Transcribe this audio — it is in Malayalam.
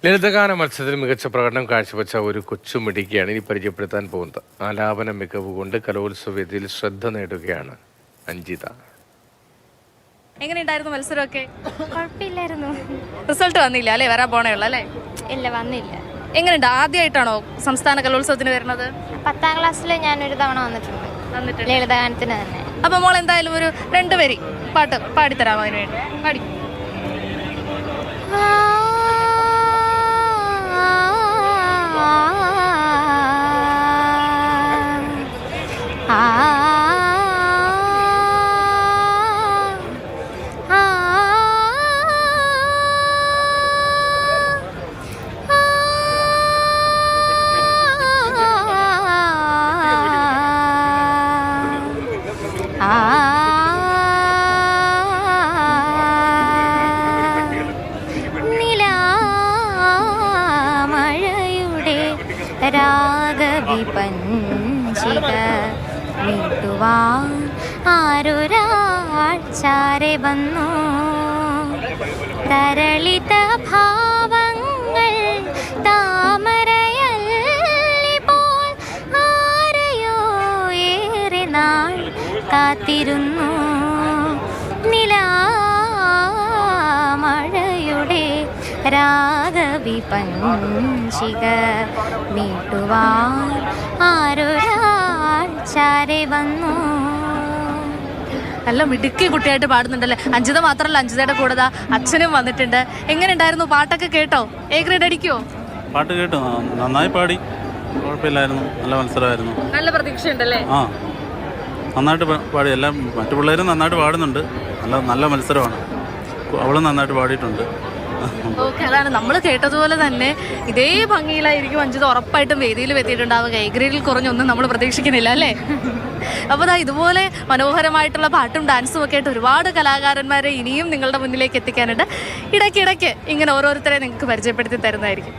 ലളിതഗാന മത്സരത്തിൽ മികച്ച പ്രകടനം കാഴ്ചവെച്ച ഒരു കൊച്ചുമിടുക്കിയാണ് ഇനി പരിചയപ്പെടുത്താൻ പോകുന്നത്. ആലാപന മികവ് കൊണ്ട് കലോത്സവ വേദിയിൽ ശ്രദ്ധ നേടുകയാണ് അഞ്ജിത. എങ്ങനെയുണ്ടായിരുന്നു മത്സരമൊക്കെ? കുഴപ്പമില്ലായിരുന്നു. റിസൾട്ട് വന്നില്ല അല്ലേ? വരാൻ പോണേ ഉള്ളൂ അല്ലേ? ഇല്ല, വന്നില്ല. എങ്ങനെയുണ്ട്? ആദ്യമായിട്ടാണോ സംസ്ഥാന കലോത്സവത്തിന് വരുന്നത്? 10ാം ക്ലാസ്സിൽ ഞാനൊരു തവണ വന്നിട്ടുണ്ട് ലളിതഗാനത്തിന് തന്നെ. അപ്പൊ മോൾ എന്തായാലും ഒരു 2 വരി പാട്ട് പാടിത്തരാമോ? അതിന് വേണ്ടി പാടി. നിലാമഴയുടെ രാഗവിപഞ്ചിക നീട്ടുവാൻ ആരൊരാൾ ചാരെ വന്നു. തരളിത ഭാവങ്ങൾ താമരയല്ലിപ്പോൾ ആരെയോ ഏറെ നാൾ കാത്തിരുന്നു. നിലാമഴയുടെ രാഗവിപഞ്ചിക നീട്ടുവാൻ ആരൊരാൾ ചാരെ വന്നു. നല്ല മിടുക്കി കുട്ടിയായിട്ട് പാടുന്നുണ്ടല്ലേ. അഞ്ജിത മാത്രമല്ല, അഞ്ജിതയുടെ കൂടെ അച്ഛനും വന്നിട്ടുണ്ട്. എങ്ങനെയുണ്ടായിരുന്നു? പാട്ടൊക്കെ കേട്ടോ? എ ഗ്രേഡ് അടിക്കുമോ? പാട്ട് കേട്ടു, നന്നായി പാടി, കുഴപ്പമില്ലായിരുന്നു. നല്ല മത്സരമായിരുന്നു. നല്ല പ്രതീക്ഷയുണ്ടല്ലേ? ആ, നന്നായിട്ട് പാടി. എല്ലാം മറ്റു പിള്ളേരും നന്നായിട്ട് പാടുന്നുണ്ട്. നല്ല മത്സരമാണ്. അവളും നന്നായിട്ട് പാടിയിട്ടുണ്ട്. ഓക്കെ, അതാണ് നമ്മൾ കേട്ടതുപോലെ തന്നെ ഇതേ ഭംഗിയിലായിരിക്കും അഞ്ജിത ഉറപ്പായിട്ടും വേദിയിൽ എത്തിയിട്ടുണ്ടാവുക. എ ഗ്രേഡിൽ കുറഞ്ഞൊന്നും നമ്മൾ പ്രതീക്ഷിക്കുന്നില്ല അല്ലേ? അപ്പോൾ ഇതുപോലെ മനോഹരമായിട്ടുള്ള പാട്ടും ഡാൻസും ഒക്കെ ആയിട്ട് ഒരുപാട് കലാകാരന്മാരെ ഇനിയും നിങ്ങളുടെ മുന്നിലേക്ക് എത്തിക്കാനുണ്ട്. ഇടയ്ക്കിടയ്ക്ക് ഇങ്ങനെ ഓരോരുത്തരെ നിങ്ങൾക്ക് പരിചയപ്പെടുത്തി തരുന്നതായിരിക്കും.